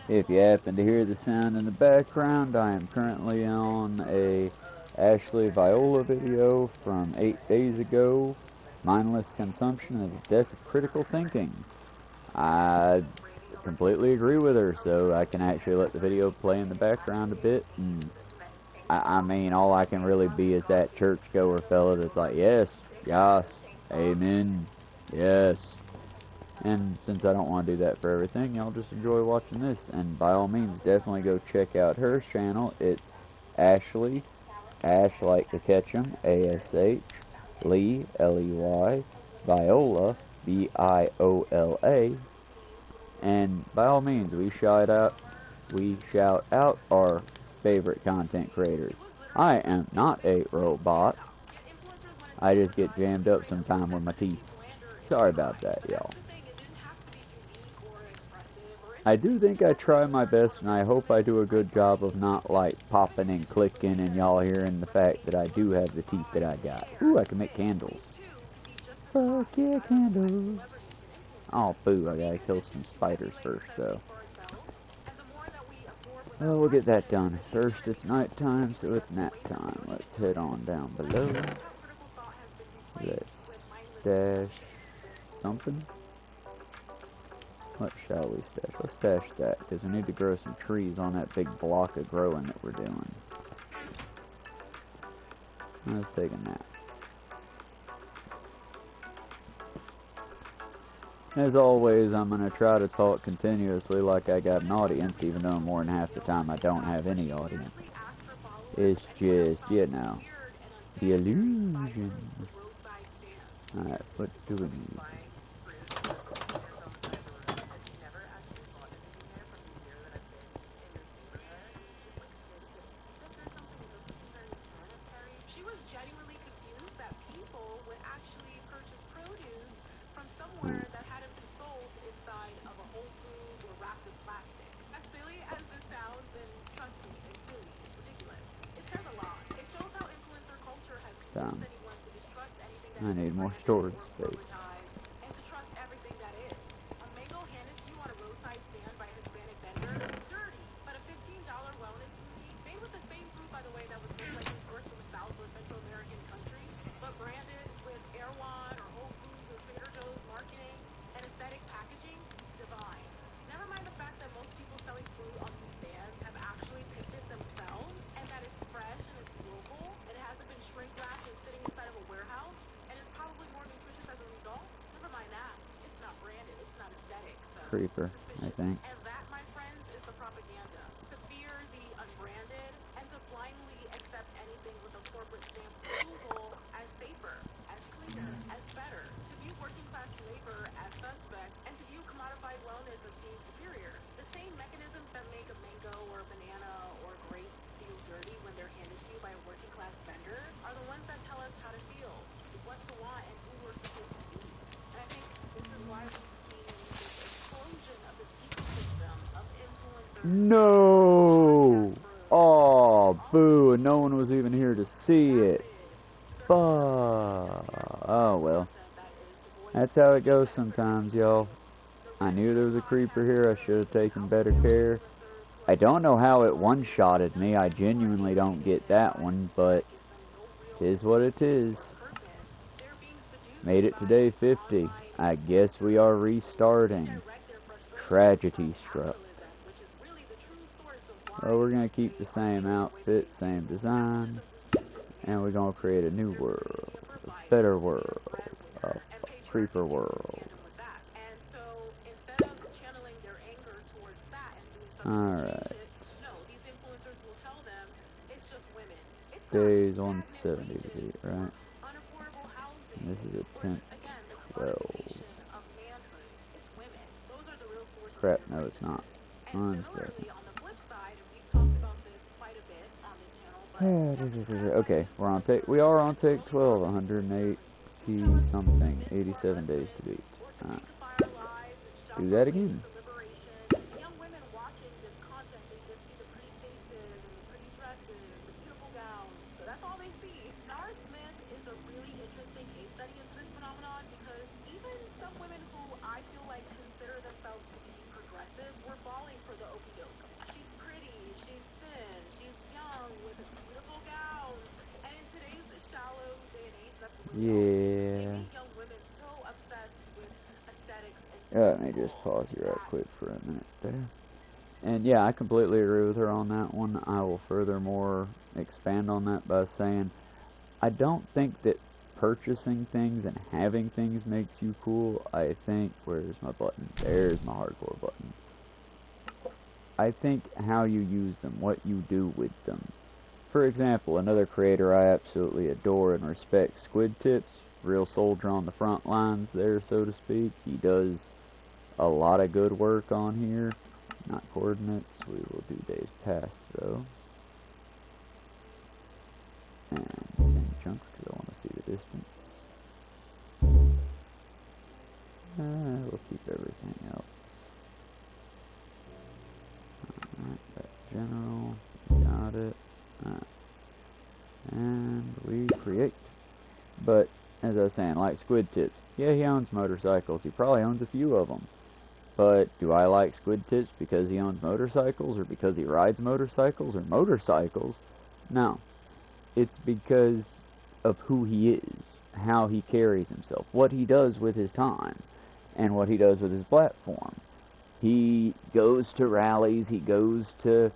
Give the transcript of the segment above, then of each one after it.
If you happen to hear the sound in the background, I am currently on a Ashley Viola video from 8 days ago, Mindless Consumption and the Death of Critical Thinking. I completely agree with her, so I can actually let the video play in the background a bit. And I mean, all I can really be is that churchgoer fella that's like, yes, yes, amen, yes. And since I don't want to do that for everything, y'all just enjoy watching this. And by all means, definitely go check out her channel. It's Ashley, Ash like to catch 'em, A-S-H, Lee, L-E-Y, Viola, V-I-O-L-A. And by all means, we shout out our favorite content creators. I am not a robot. I just get jammed up sometime with my teeth. Sorry about that, y'all. I do think I try my best, and I hope I do a good job of not, like, popping and clicking and y'all hearing the fact that I do have the teeth that I got. Ooh, I can make candles. Fuck yeah, candles. Oh, boo, I gotta kill some spiders first, though. Well, we'll get that done. First, it's nighttime, so it's nap time. Let's head on down below. Let's stash something. What shall we stash? Let's stash that, because we need to grow some trees on that big block of growing that we're doing. Let's take a nap. As always, I'm going to try to talk continuously like I got an audience, even though more than half the time I don't have any audience. It's just, you know, the illusion. Alright, what do we need? I need more storage space. Creeper, I think. And that, my friends, is the propaganda. To fear the unbranded and to blindly accept anything with a corporate stamp of Google as safer, as cleaner, as better. To view working class labor as suspect and to view commodified wellness as being superior. The same mechanisms that make a mango or a banana or grapes feel dirty when they're handed to you by a working class vendor are the ones that tell us how to feel, what to want, and who we're supposed to be. And I think this is why we no! Oh, boo, no one was even here to see it. Oh, well. That's how it goes sometimes, y'all. I knew there was a creeper here. I should have taken better care. I don't know how it one-shotted me. I genuinely don't get that one, but it is what it is. Made it to day 50. I guess we are restarting. Tragedy struck. Well, we're going to keep the same outfit, same design, and we're going to create a new world, a better world, a creeper world. Alright. Days 170 to beat, right? And this is a 10, 12. Crap, no it's not. 1 second. Okay, we are on take 12, 180 something, 87 days to beat. Alright. Do that again. Some women who I feel like consider themselves to be progressive were falling for the okie Yeah. Making young women so obsessed with aesthetics and Let me just pause you right quick for a minute there. And yeah, I completely agree with her on that one. I will furthermore expand on that by saying I don't think that purchasing things and having things makes you cool. I think, where's my button? There's my hardcore button. I think how you use them, what you do with them. For example, another creator I absolutely adore and respect, Squid Tips, real soldier on the front lines there, so to speak. He does a lot of good work on here. Not coordinates, we will do days past though. And in chunks because I want to see the distance. We'll keep everything else. Alright, that's general. Got it. And we create. But, as I was saying, like Squid Tips, yeah, he owns motorcycles. He probably owns a few of them. But do I like Squid Tips because he owns motorcycles, or because he rides motorcycles, or motorcycles? No. It's because of who he is, how he carries himself, what he does with his time, and what he does with his platform. He goes to rallies, he goes to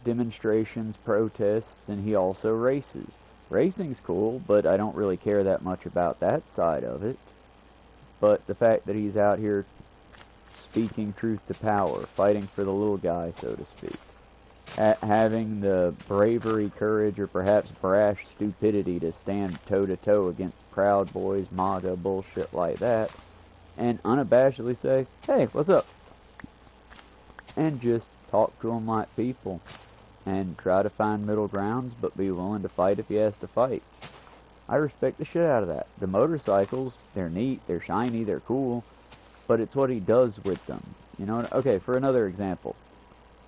demonstrations, protests, and he also races. Racing's cool, but I don't really care that much about that side of it. But the fact that he's out here speaking truth to power, fighting for the little guy, so to speak, having the bravery, courage, or perhaps brash stupidity to stand toe-to-toe against Proud Boys, MAGA, bullshit like that, and unabashedly say, hey, what's up? And just talk to them like people, and try to find middle grounds, but be willing to fight if he has to fight. I respect the shit out of that. The motorcycles, they're neat, they're shiny, they're cool, but it's what he does with them. You know, okay, for another example,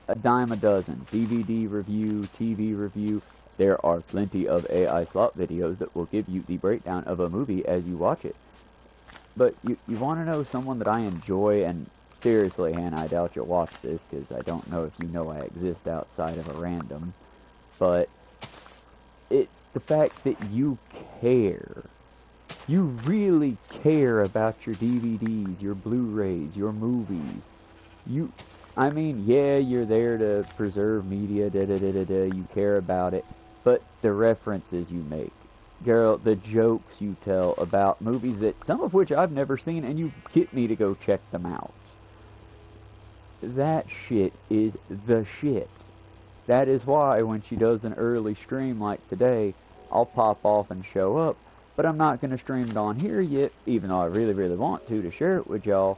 a dime a dozen, DVD review, TV review. There are plenty of AI slot videos that will give you the breakdown of a movie as you watch it. But you want to know someone that I enjoy, and seriously, Hannah, I doubt you'll watch this because I don't know if you know I exist outside of a random, but it's the fact that you care. You really care about your DVDs, your Blu-rays, your movies. I mean, yeah, you're there to preserve media, you care about it, but the references you make, girl, the jokes you tell about movies that, some of which I've never seen, and you get me to go check them out. That shit is the shit. That is why when she does an early stream like today, I'll pop off and show up, but I'm not going to stream it on here yet, even though I really, really want to share it with y'all,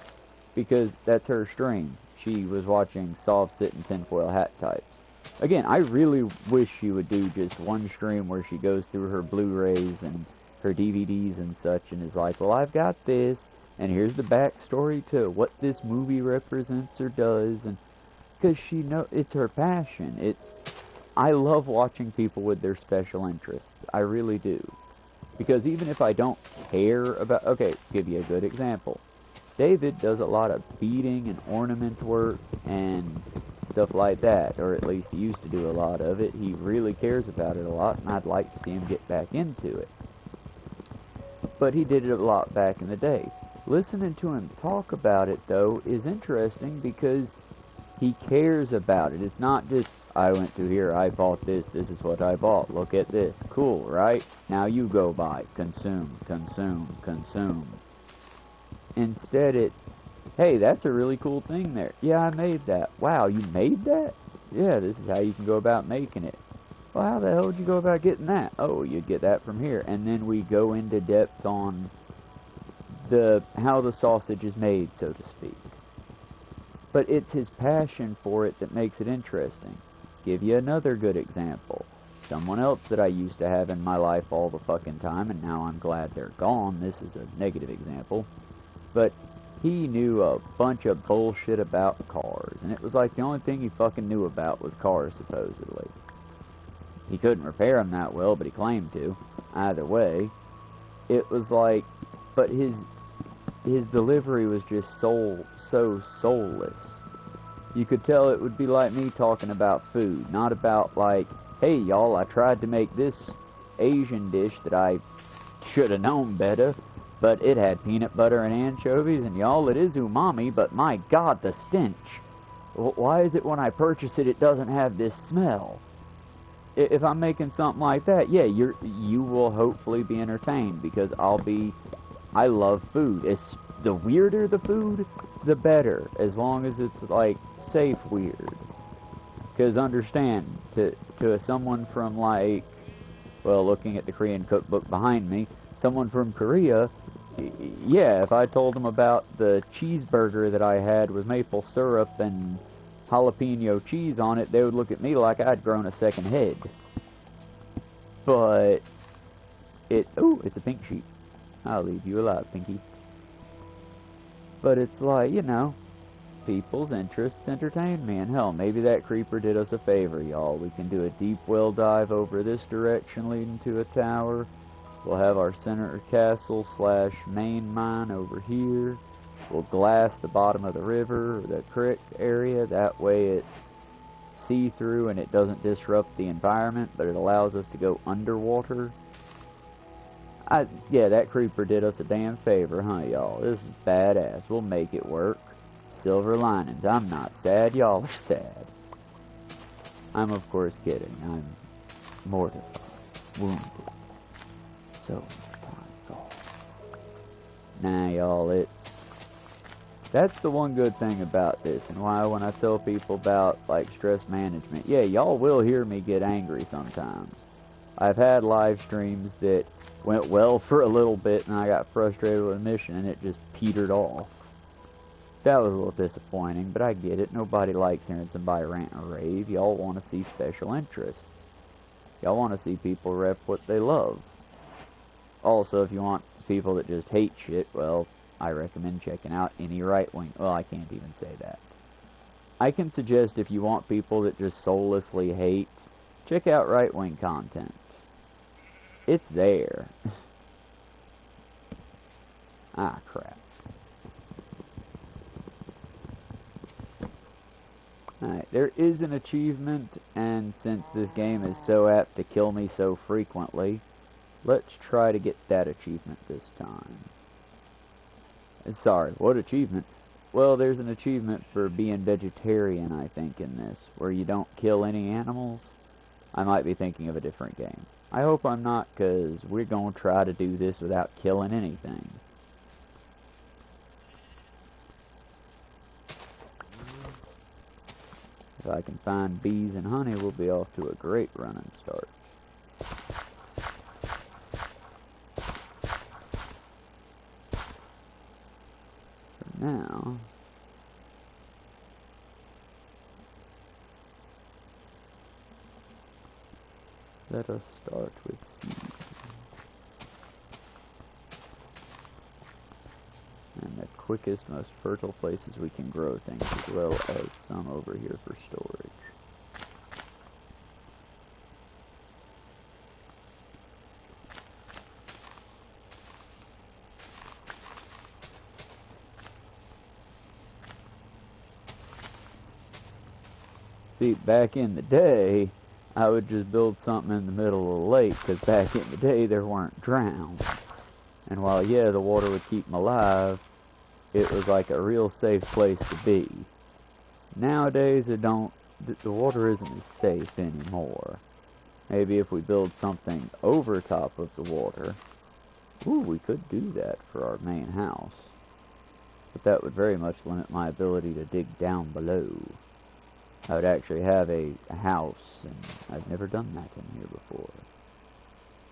because that's her stream. She was watching soft sit and tinfoil hat types. Again, I really wish she would do just one stream where she goes through her Blu-rays and her DVDs and such and is like, well, I've got this, and here's the backstory to what this movie represents or does, and because she know it's her passion. I love watching people with their special interests. I really do. Because even if I don't care about, okay, give you a good example. David does a lot of beading and ornament work and stuff like that, or at least he used to do a lot of it. He really cares about it a lot, and I'd like to see him get back into it. But he did it a lot back in the day. Listening to him talk about it, though, is interesting because he cares about it. It's not just, I went through here, I bought this, this is what I bought, look at this, cool, right? Now you go buy, consume, consume, consume. Instead hey, that's a really cool thing there. Yeah, I made that. Wow, you made that? Yeah, this is how you can go about making it. Well, how the hell would you go about getting that? Oh, you'd get that from here. And then we go into depth on how the sausage is made, so to speak. But it's his passion for it that makes it interesting. Give you another good example. Someone else that I used to have in my life all the fucking time, and now I'm glad they're gone. This is a negative example. But he knew a bunch of bullshit about cars, and it was like the only thing he fucking knew about was cars, supposedly. He couldn't repair them that well, but he claimed to. Either way, it was like, but his delivery was just so soulless. You could tell it would be like me talking about food, not about like, hey y'all, I tried to make this Asian dish that I should have known better, but it had peanut butter and anchovies, and y'all, it is umami, but my God, the stench. Why is it when I purchase it, it doesn't have this smell? If I'm making something like that, yeah, you will hopefully be entertained, because I love food. The weirder the food, the better, as long as it's, like, safe weird. Because understand, to someone from, like, well, looking at the Korean cookbook behind me, someone from Korea, yeah, if I told them about the cheeseburger that I had with maple syrup and jalapeno cheese on it, they would look at me like I'd grown a second head. But ooh, it's a pink sheep. I'll leave you alive, Pinky. But it's like, you know, people's interests entertain me, and hell, maybe that creeper did us a favor, y'all. We can do a deep well dive over this direction leading to a tower. We'll have our center castle / main mine over here. We'll glass the bottom of the river, or the creek area. That way it's see-through and it doesn't disrupt the environment, but it allows us to go underwater. Yeah, that creeper did us a damn favor, huh, y'all? This is badass. We'll make it work. Silver linings. I'm not sad. Y'all are sad. I'm, of course, kidding. I'm mortified. Wounded. So much time gone. Nah, y'all, that's the one good thing about this, and why when I tell people about, like, stress management, yeah, y'all will hear me get angry sometimes. I've had live streams that went well for a little bit, and I got frustrated with a mission, and it just petered off. That was a little disappointing, but I get it. Nobody likes hearing somebody rant and rave. Y'all want to see special interests. Y'all want to see people rep what they love. Also, if you want people that just hate shit, well, I recommend checking out any right-wing... Well, I can't even say that. I can suggest if you want people that just soullessly hate, check out right-wing content. It's there. Ah, crap. Alright, there is an achievement, and since this game is so apt to kill me so frequently, let's try to get that achievement this time. Sorry, what achievement? Well, there's an achievement for being vegetarian, I think, in this, where you don't kill any animals. I might be thinking of a different game. I hope I'm not, because we're going to try to do this without killing anything. If I can find bees and honey, we'll be off to a great running start. For now, let us start with seeds. And the quickest, most fertile places we can grow things, as well as some over here for storage. See, back in the day, I would just build something in the middle of the lake, because back in the day there weren't drowns. And while, yeah, the water would keep them alive, it was like a real safe place to be. Nowadays, the water isn't as safe anymore. Maybe if we build something over top of the water, ooh, we could do that for our main house. But that would very much limit my ability to dig down below. I would actually have a house, and I've never done that in here before.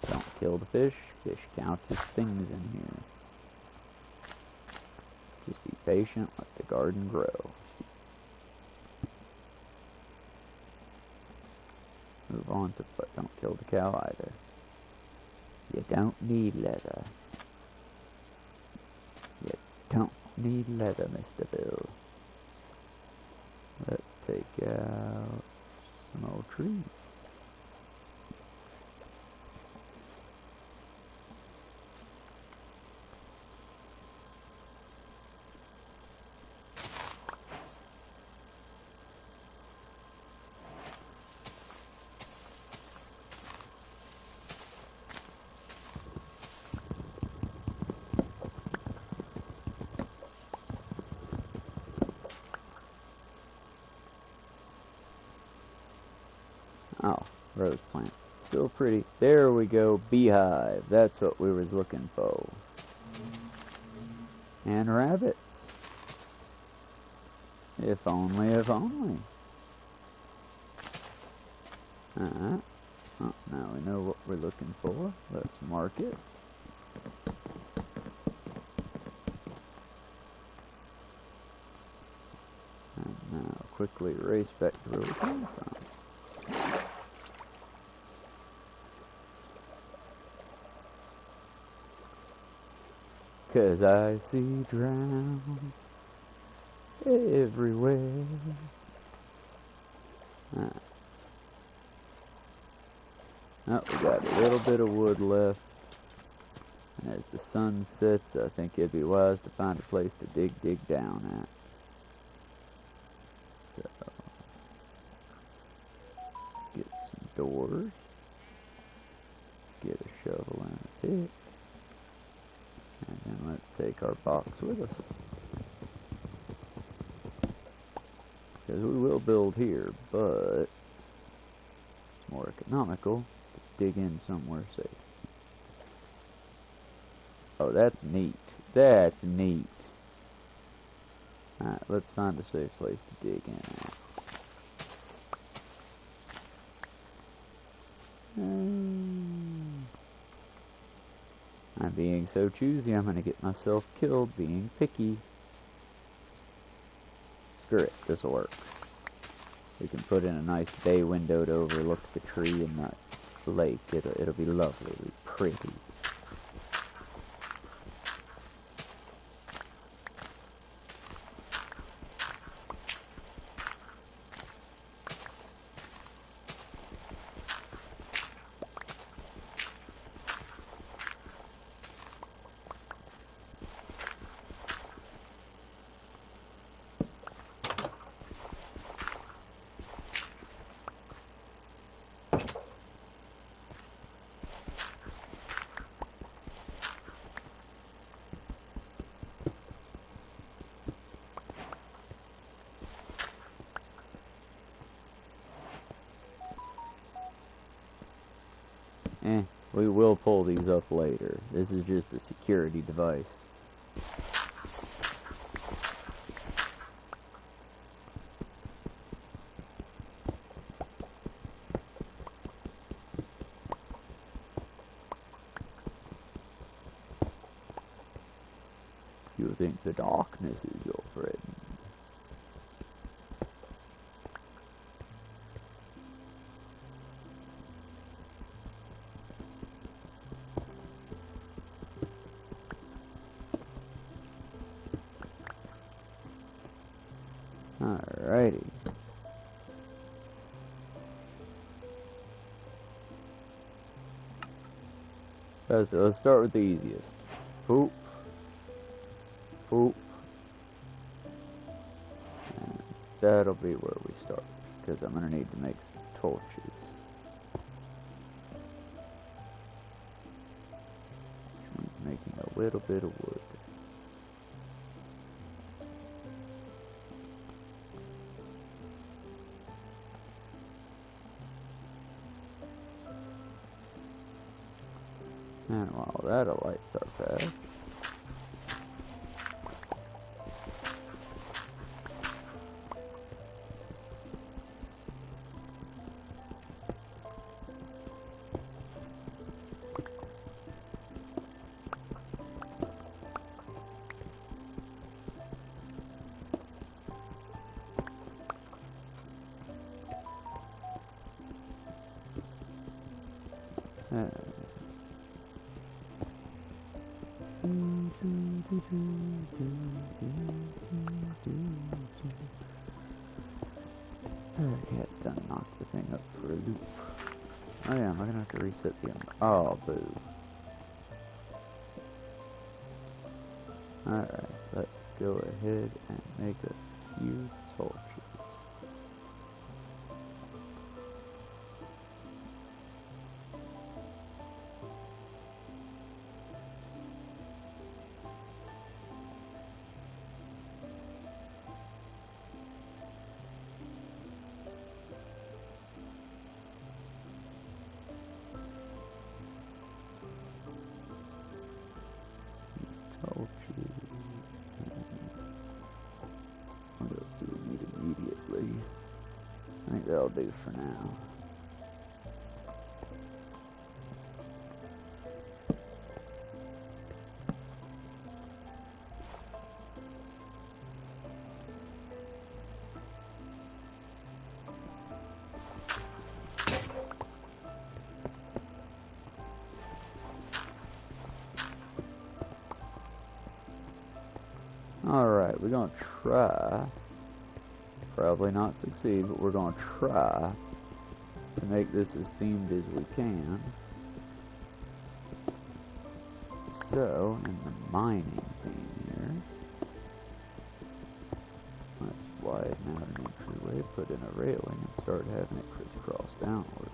Don't kill the fish. Fish counts as things in here. Just be patient, let the garden grow. Move on to, but don't kill the cow either. You don't need leather. You don't need leather, Mr. Bill. Let's take out some old trees. Oh, rose plants. Still pretty. There we go. Beehive. That's what we was looking for. And rabbits. If only, if only. Oh, now we know what we're looking for. Let's mark it. And now quickly erase back to where we came from. 'Cause I see drown everywhere. Oh, we got a little bit of wood left. And as the sun sets, I think it'd be wise to find a place to dig down at. So, get some doors. Get a shovel and a pick. And then let's take our box with us. Because we will build here, but it's more economical to dig in somewhere safe. Oh, that's neat. That's neat. Alright, let's find a safe place to dig in at. I'm being so choosy, I'm gonna get myself killed being picky. Screw it, this'll work. We can put in a nice bay window to overlook the tree and the lake. It'll be lovely, it'll be pretty. We will pull these up later. This is just a security device. You think the darkness is your friend. Alrighty. So let's start with the easiest. Poop. Poop. And that'll be where we start, because I'm going to need to make some torches. Which means making a little bit of wood. And while that lights our path, okay, it's done knocked the thing up for a loop. Oh yeah, am I gonna have to reset the oh, boo. Alright, let's go ahead and make a few torches. that'll do for now. Alright, we're gonna try, probably not succeed, but we're gonna try to make this as themed as we can. So, in the mining theme here, let's widen out an entryway, put in a railing, and start having it crisscross downward.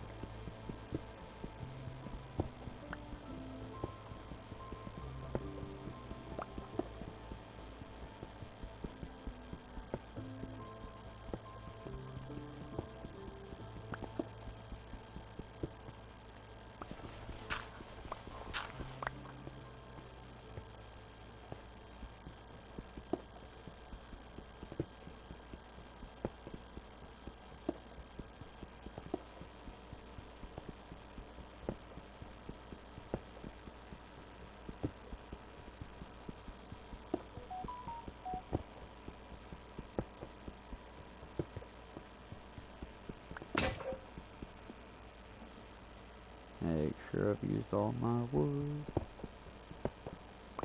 Make sure I've used all my wood.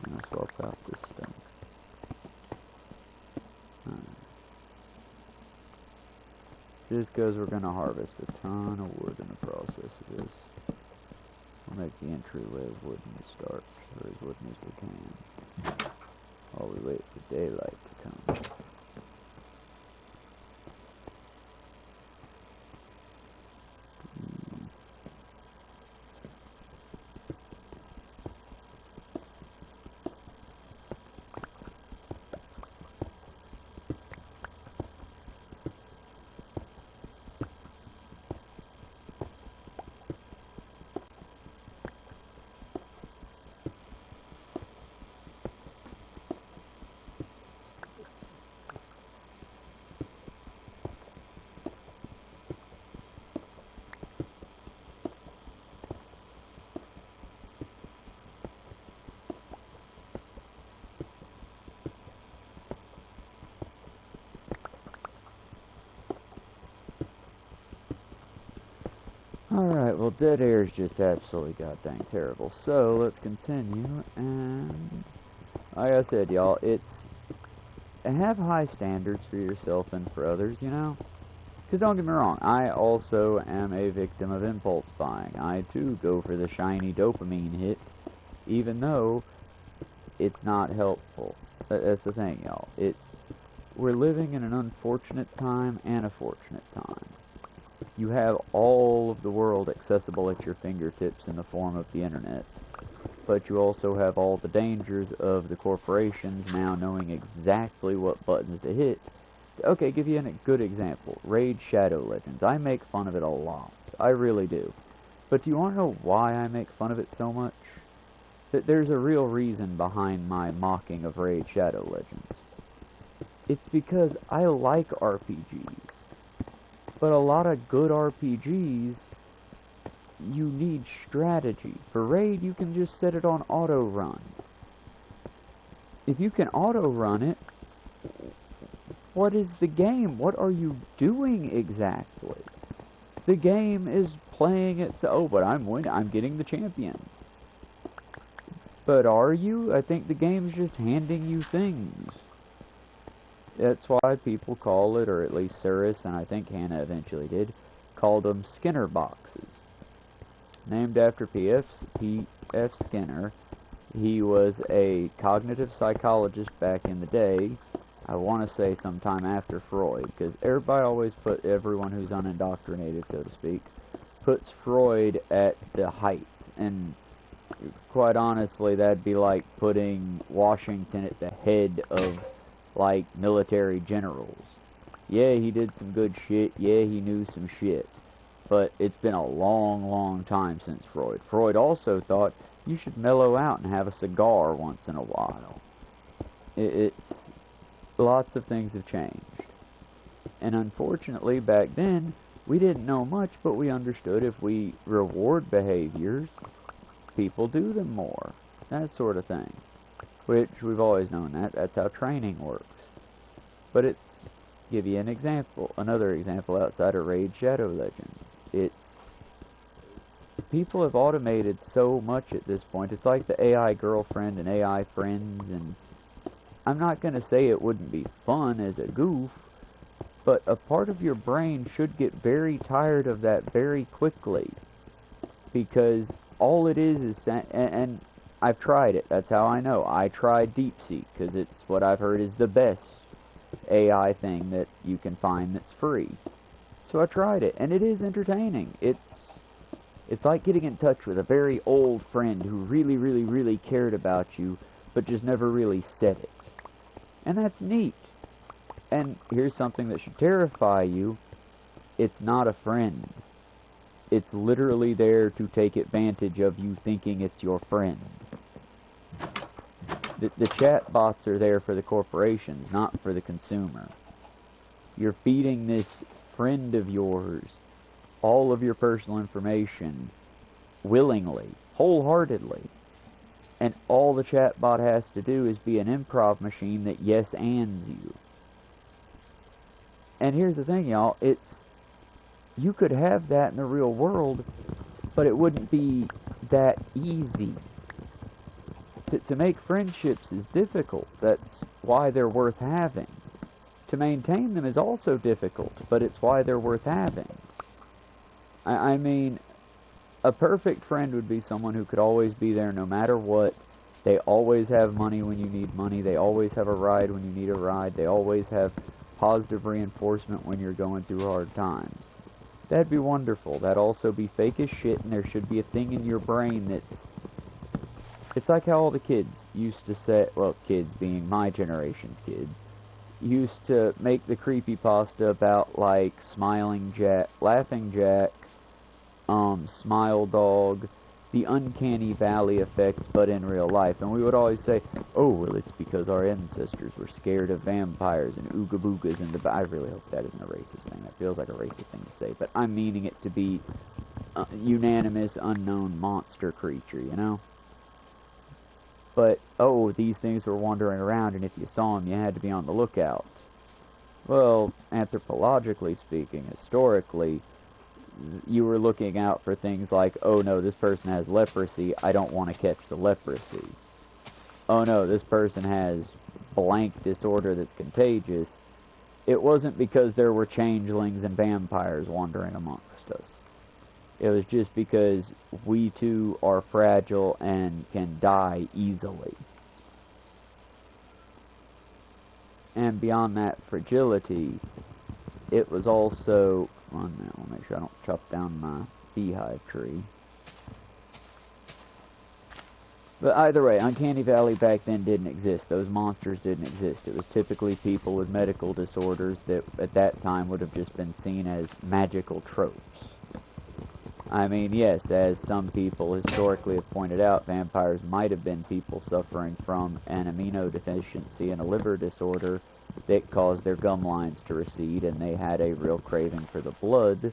And I'll swap out this stone. Just because we're going to harvest a ton of wood in the process of this. We'll make the entryway of wooden to start, or as wooden as we can, while we wait for daylight to come. Alright, well, dead air is just absolutely goddamn terrible. So, let's continue, and like I said, y'all, have high standards for yourself and for others, you know? Because don't get me wrong, I also am a victim of impulse buying. I, too, go for the shiny dopamine hit, even though it's not helpful. That's the thing, y'all. We're living in an unfortunate time and a fortunate time. You have all of the world accessible at your fingertips in the form of the internet, but you also have all the dangers of the corporations now knowing exactly what buttons to hit. Okay, give you a good example. Raid Shadow Legends. I make fun of it a lot. I really do. But do you want to know why I make fun of it so much? There's a real reason behind my mocking of Raid Shadow Legends. It's because I like RPGs. But a lot of good RPGs, you need strategy. For Raid, you can just set it on auto-run. If you can auto-run it, what is the game? What are you doing exactly? The game is playing it to, oh, but I'm winning, I'm getting the champions. But are you? I think the game's just handing you things. That's why people call it, or at least Cirrus, and I think Hannah eventually did, called them Skinner boxes. Named after P.F. Skinner. He was a cognitive psychologist back in the day. I want to say sometime after Freud, because everybody always everyone who's unindoctrinated, so to speak, puts Freud at the height. And quite honestly, that'd be like putting Washington at the head of like military generals. Yeah, he did some good shit. Yeah, he knew some shit. But it's been a long, long time since Freud. Freud also thought you should mellow out and have a cigar once in a while. Lots of things have changed. And unfortunately, back then, We didn't know much, but we understood if we reward behaviors, people do them more. That sort of thing. Which we've always known that. That's how training works. But it's, give you an example, another example outside of Raid Shadow Legends. It's, people have automated so much at this point. It's like the AI girlfriend and AI friends, and I'm not going to say it wouldn't be fun as a goof, but a part of your brain should get very tired of that very quickly, because all it is and I've tried it. That's how I know. I tried DeepSeek because it's what I've heard is the best AI thing that you can find that's free. So I tried it, and it is entertaining. It's like getting in touch with a very old friend who really, really, really cared about you, but just never really said it. And that's neat. And here's something that should terrify you. It's not a friend. It's literally there to take advantage of you thinking it's your friend. The chat bots are there for the corporations, not for the consumer. You're feeding this friend of yours all of your personal information willingly, wholeheartedly. And all the chatbot has to do is be an improv machine that yes-ands you. And here's the thing, y'all. You could have that in the real world, but it wouldn't be that easy. To make friendships is difficult. That's why they're worth having. To maintain them is also difficult, but it's why they're worth having. I mean, a perfect friend would be someone who could always be there no matter what. They always have money when you need money. They always have a ride when you need a ride. They always have positive reinforcement when you're going through hard times. That'd be wonderful. That'd also be fake as shit, and there should be a thing in your brain that's... It's like how all the kids used to say... Well, kids being my generation's kids... used to make the creepypasta about, like, Smiling Jack, Laughing Jack, Smile Dog, the Uncanny Valley effect, but in real life. And we would always say, oh, well, it's because our ancestors were scared of vampires and ooga boogas and the... I really hope that isn't a racist thing. That feels like a racist thing to say, but I'm meaning it to be unanimous, unknown monster creature, you know? But, oh, these things were wandering around, and if you saw them, you had to be on the lookout. Well, anthropologically speaking, historically, you were looking out for things like, oh no, this person has leprosy, I don't want to catch the leprosy. Oh no, this person has blank disorder that's contagious. It wasn't because there were changelings and vampires wandering amongst us. It was just because we too are fragile and can die easily. And beyond that fragility, it was also... One minute, I'll make sure I don't chop down my beehive tree. But either way, Uncanny Valley back then didn't exist. Those monsters didn't exist. It was typically people with medical disorders that at that time would have just been seen as magical tropes. I mean, yes, as some people historically have pointed out, vampires might have been people suffering from an amino deficiency and a liver disorder that caused their gum lines to recede, and they had a real craving for the blood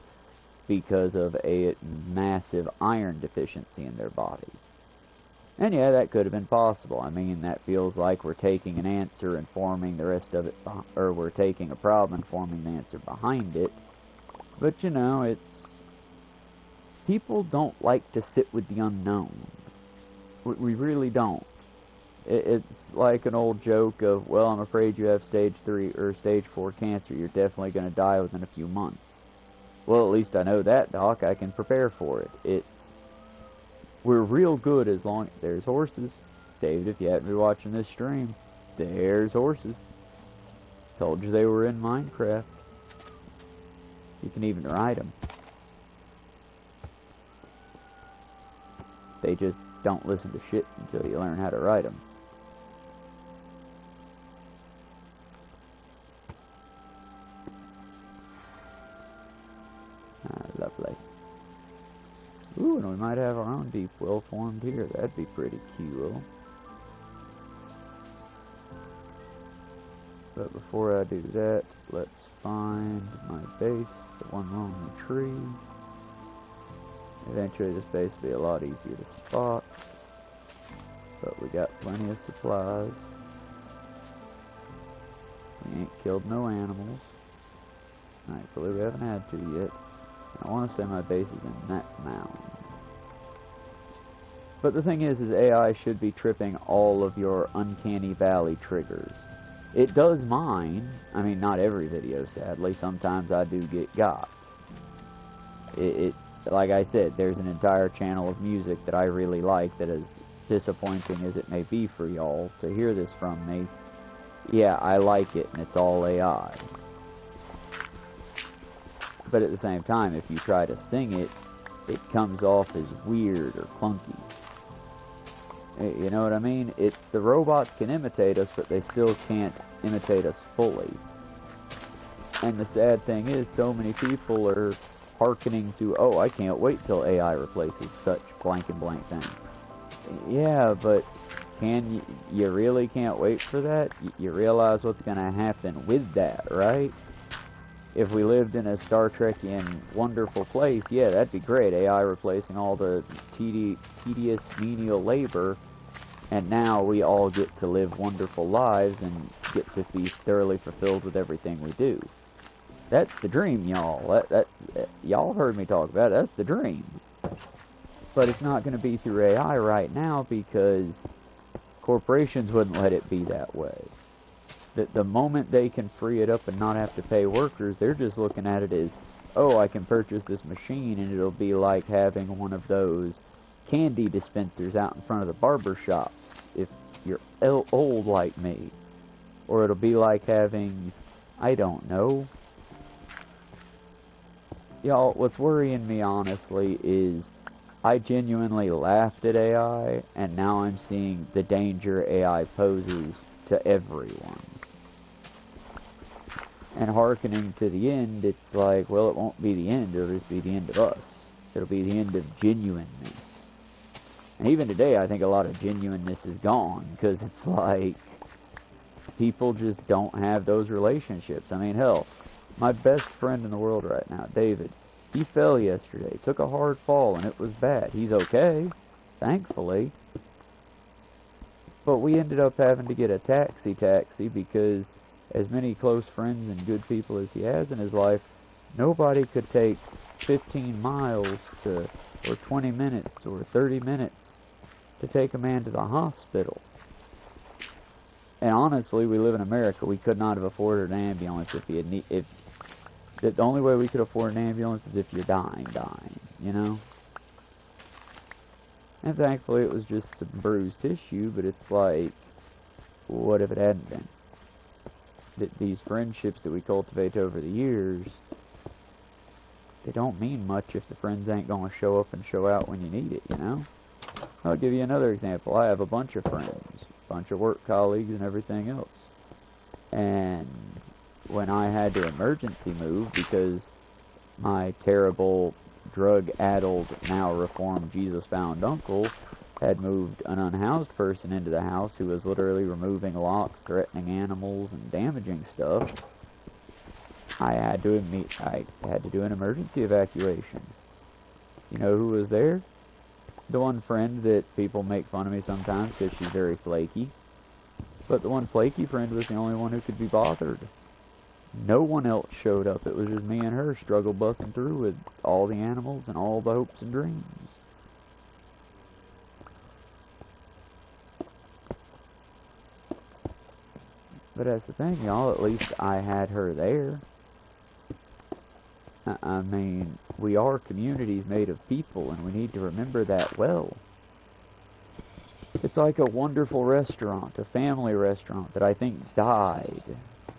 because of a massive iron deficiency in their bodies. And yeah, that could have been possible. I mean, that feels like we're taking an answer and forming the rest of it, or we're taking a problem and forming the answer behind it. But you know, it's... People don't like to sit with the unknown. We really don't. It's like an old joke of, well, I'm afraid you have stage 3 or stage 4 cancer. You're definitely going to die within a few months. Well, at least I know that, Doc. I can prepare for it. We're real good as long... There's horses. David, if you haven't been watching this stream, there's horses. Told you they were in Minecraft. You can even ride them. They just don't listen to shit until you learn how to ride them. Lovely. Ooh, and we might have our own deep well formed here. That'd be pretty cool. But before I do that, let's find my base. The one along the tree. Eventually this base will be a lot easier to spot. But we got plenty of supplies. We ain't killed no animals. Thankfully we haven't had to yet. I want to say my base is in that mound. But the thing is AI should be tripping all of your uncanny valley triggers. It does mine. I mean, not every video, sadly. Sometimes I do get got. Like I said, there's an entire channel of music that I really like that, as disappointing as it may be for y'all to hear this from me, yeah, I like it, and it's all AI. But at the same time, if you try to sing it, it comes off as weird or clunky. You know what I mean? It's the robots can imitate us, but they still can't imitate us fully. And the sad thing is, so many people are hearkening to, oh, I can't wait till AI replaces such blank and blank thing. Yeah, but you really can't wait for that? You realize what's going to happen with that, right? If we lived in a Star Trekian wonderful place, yeah, that'd be great. AI replacing all the tedious menial labor, and now we all get to live wonderful lives and get to be thoroughly fulfilled with everything we do. That's the dream, y'all. Y'all heard me talk about it. That's the dream. But it's not going to be through AI right now because corporations wouldn't let it be that way. The moment they can free it up and not have to pay workers, they're just looking at it as, oh, I can purchase this machine and it'll be like having one of those candy dispensers out in front of the barber shops if you're old like me. Or it'll be like having, I don't know. Y'all, what's worrying me honestly is I genuinely laughed at AI, and now I'm seeing the danger AI poses to everyone. And hearkening to the end, it's like, well, it won't be the end, it'll just be the end of us. It'll be the end of genuineness. And even today, I think a lot of genuineness is gone, because it's like, people just don't have those relationships. I mean, hell, my best friend in the world right now, David, he fell yesterday, took a hard fall, and it was bad. He's okay, thankfully. But we ended up having to get a taxi because as many close friends and good people as he has in his life, nobody could take 15 miles or 20 minutes or 30 minutes to take a man to the hospital. And honestly, we live in America. We could not have afforded an ambulance if he had the only way we could afford an ambulance is if you're dying, you know? And thankfully it was just some bruised tissue, but it's like, what if it hadn't been? These friendships that we cultivate over the years, they don't mean much if the friends ain't going to show up and show out when you need it, you know? I'll give you another example. I have a bunch of friends, a bunch of work colleagues and everything else. And when I had to emergency move because my terrible, drug-addled, now reformed, Jesus-found uncle had moved an unhoused person into the house who was literally removing locks, threatening animals, and damaging stuff, I had to do an emergency evacuation. You know who was there? The one friend that people make fun of me sometimes because she's very flaky. But the one flaky friend was the only one who could be bothered. No one else showed up. It was just me and her struggle busting through with all the animals and all the hopes and dreams. But that's the thing, y'all. At least I had her there. I mean, we are communities made of people, and we need to remember that well. It's like a wonderful restaurant, a family restaurant that I think died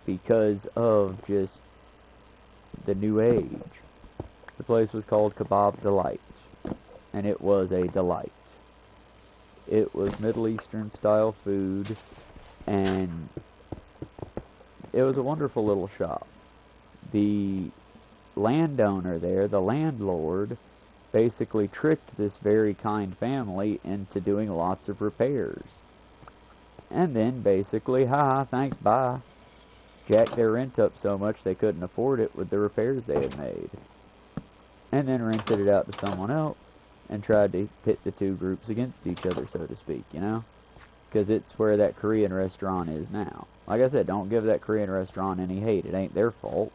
because of just the new age. The place was called Kebab Delight, and it was a delight. It was Middle Eastern style food, and it was a wonderful little shop. The landowner there, the landlord, basically tricked this very kind family into doing lots of repairs. And then basically, haha, thanks, bye. jacked their rent up so much they couldn't afford it with the repairs they had made, and then rented it out to someone else and tried to pit the two groups against each other, so to speak, you know? Because it's where that Korean restaurant is now. Like I said, don't give that Korean restaurant any hate. It ain't their fault.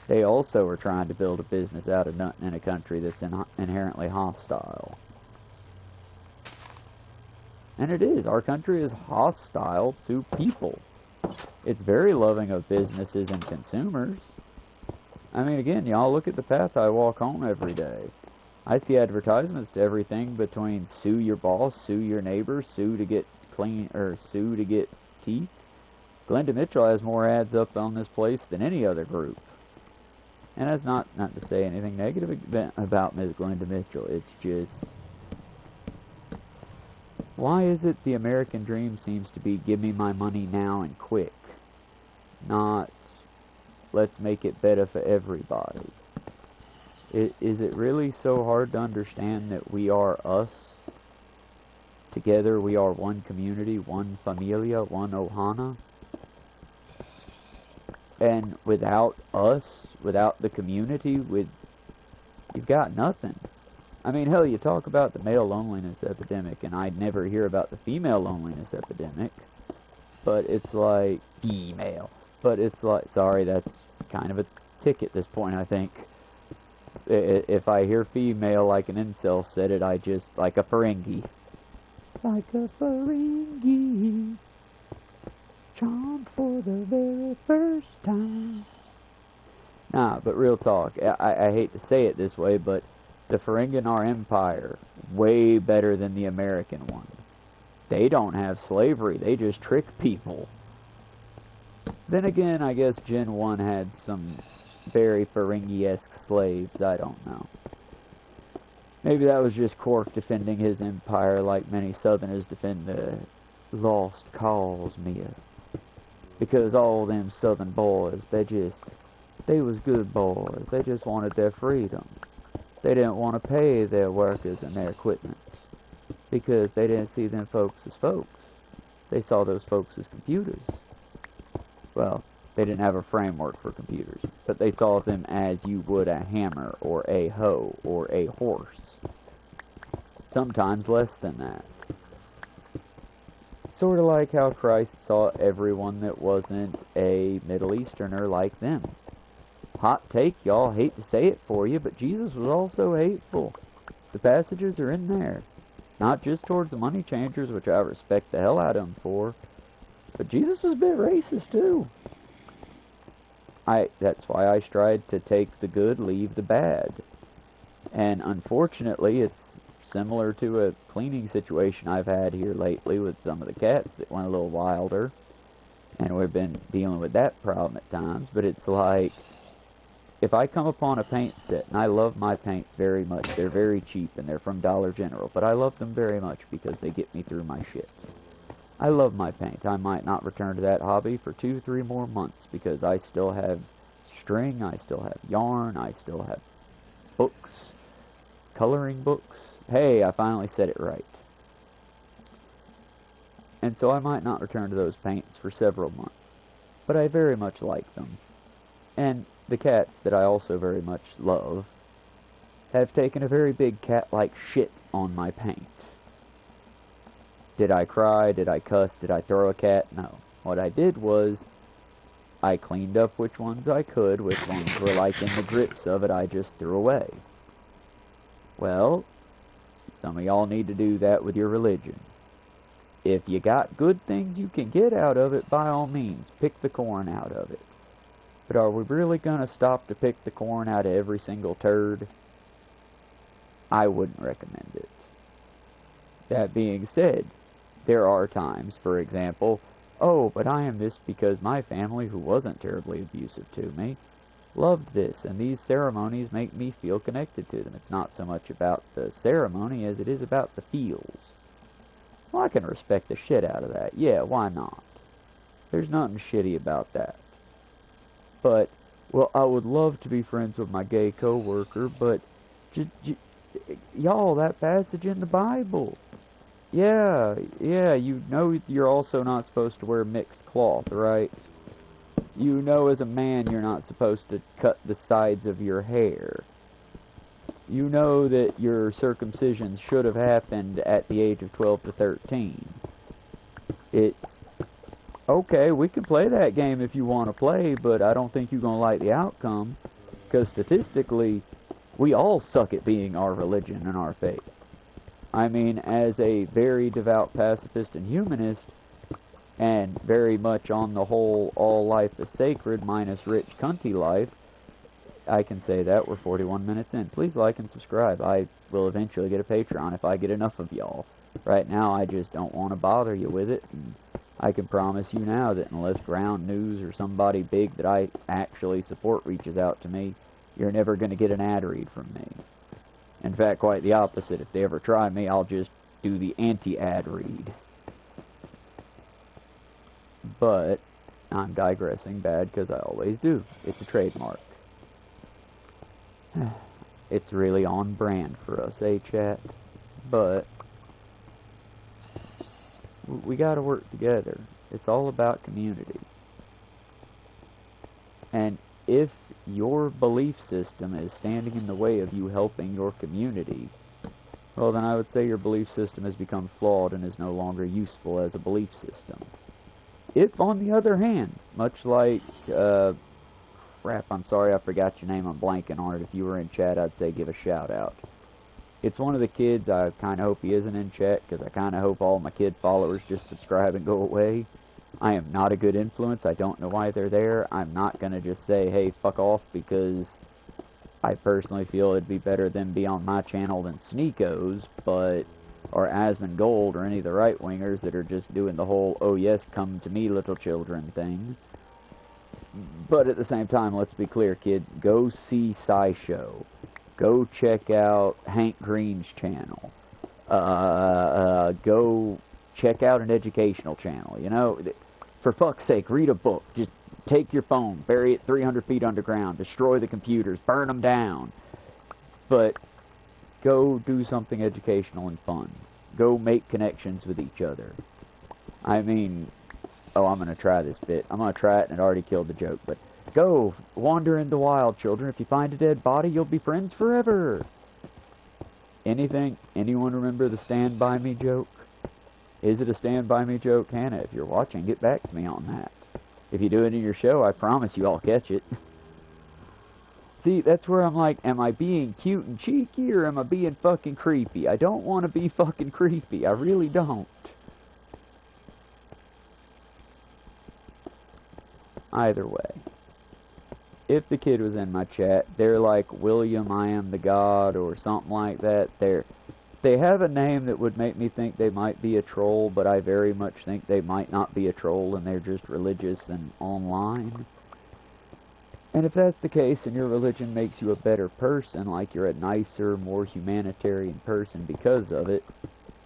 They also are trying to build a business out of nothing in a country that's inherently hostile. And it is. Our country is hostile to people. It's very loving of businesses and consumers. I mean, again, y'all look at the path I walk home every day. I see advertisements to everything between sue your boss, sue your neighbor, sue to get clean, or sue to get teeth. Glenda Mitchell has more ads up on this place than any other group. And that's not to say anything negative about Ms. Glenda Mitchell. It's just, why is it the American dream seems to be give me my money now and quick? Not let's make it better for everybody. Is it really so hard to understand that we are us? Together we are one community, one familia, one ohana. And without us, without the community, you've got nothing. I mean, hell, you talk about the male loneliness epidemic, and I'd never hear about the female loneliness epidemic. But it's like, female. But it's like, sorry, that's kind of a tick at this point, I think. If I hear female like an incel said it, I just, like a Ferengi. Like a Ferengi, charmed for the very first time. Nah, but real talk, I hate to say it this way, but the Ferenginar Empire, way better than the American one. They don't have slavery, they just trick people. Then again, I guess Gen 1 had some very Ferengi-esque slaves, I don't know. Maybe that was just Quark defending his empire like many Southerners defend the lost cause myth. Because all them Southern boys, they was good boys. They just wanted their freedom. They didn't want to pay their workers and their equipment. Because they didn't see them folks as folks. They saw those folks as computers. Well, they didn't have a framework for computers, but they saw them as you would a hammer or a hoe or a horse. Sometimes less than that. Sort of like how Christ saw everyone that wasn't a Middle Easterner like them. Hot take, y'all, hate to say it for you, but Jesus was also hateful. The passages are in there. Not just towards the money changers, which I respect the hell out of him for, but Jesus was a bit racist too. That's why I strive to take the good, leave the bad. And unfortunately, it's similar to a cleaning situation I've had here lately with some of the cats that went a little wilder. And we've been dealing with that problem at times. But it's like, if I come upon a paint set, and I love my paints very much. They're very cheap, and they're from Dollar General. But I love them very much because they get me through my shit. I love my paint. I might not return to that hobby for 2-3 more months because I still have string, I still have yarn, I still have books, coloring books. Hey, I finally said it right. And so I might not return to those paints for several months. But I very much like them. And the cats that I also very much love have taken a very big cat-like shit on my paint. Did I cry? Did I cuss? Did I throw a cat? No. What I did was, I cleaned up which ones I could, which ones were like in the grips of it I just threw away. Well, some of y'all need to do that with your religion. If you got good things you can get out of it, by all means, pick the corn out of it. But are we really going to stop to pick the corn out of every single turd? I wouldn't recommend it. That being said, there are times, for example, oh, but I am this because my family, who wasn't terribly abusive to me, loved this, and these ceremonies make me feel connected to them. It's not so much about the ceremony as it is about the feels. Well, I can respect the shit out of that. Yeah, why not? There's nothing shitty about that. But, well, I would love to be friends with my gay co-worker, but y'all, that passage in the Bible. Yeah, you know you're also not supposed to wear mixed cloth, right? You know as a man you're not supposed to cut the sides of your hair. You know that your circumcision should have happened at the age of 12 to 13. It's, okay, we can play that game if you want to play, but I don't think you're going to like the outcome, because statistically, we all suck at being our religion and our faith. I mean, as a very devout pacifist and humanist, and very much on the whole, all life is sacred minus rich cunty life, I can say that we're 41 minutes in. Please like and subscribe. I will eventually get a Patreon if I get enough of y'all. Right now, I just don't want to bother you with it. And I can promise you now that unless Ground News or somebody big that I actually support reaches out to me, you're never going to get an ad read from me. In fact, quite the opposite. If they ever try me, I'll just do the anti-ad read. But I'm digressing bad because I always do. It's a trademark. It's really on brand for us, eh, chat? But we gotta work together. It's all about community. And if your belief system is standing in the way of you helping your community, well, then I would say your belief system has become flawed and is no longer useful as a belief system. If, on the other hand, much like, crap, I'm sorry I forgot your name, I'm blanking on it. If you were in chat, I'd say give a shout out. It's one of the kids. I kind of hope he isn't in chat, because I kind of hope all my kid followers just subscribe and go away. I am not a good influence. I don't know why they're there. I'm not going to just say, hey, fuck off, because I personally feel it'd be better them be on my channel than Sneeko's, but, or Asmongold, or any of the right-wingers that are just doing the whole, oh yes, come to me, little children thing. But at the same time, let's be clear, kids, go see SciShow. Go check out Hank Green's channel. Go check out an educational channel. You know, for fuck's sake, read a book. Just take your phone, bury it 300 feet underground, destroy the computers, burn them down. But go do something educational and fun. Go make connections with each other. I mean, oh, I'm going to try this bit. I'm going to try it, and it already killed the joke, but go, wander in the wild, children. If you find a dead body, you'll be friends forever. Anything? Anyone remember the Stand By Me joke? Is it a Stand By Me joke? Hannah, if you're watching, get back to me on that. If you do it in your show, I promise you I'll catch it. See, that's where I'm like, am I being cute and cheeky, or am I being fucking creepy? I don't want to be fucking creepy. I really don't. Either way. If the kid was in my chat, they're like William I Am the God or something like that. They have a name that would make me think they might be a troll, but I very much think they might not be a troll and they're just religious and online. And if that's the case and your religion makes you a better person, like you're a nicer, more humanitarian person because of it,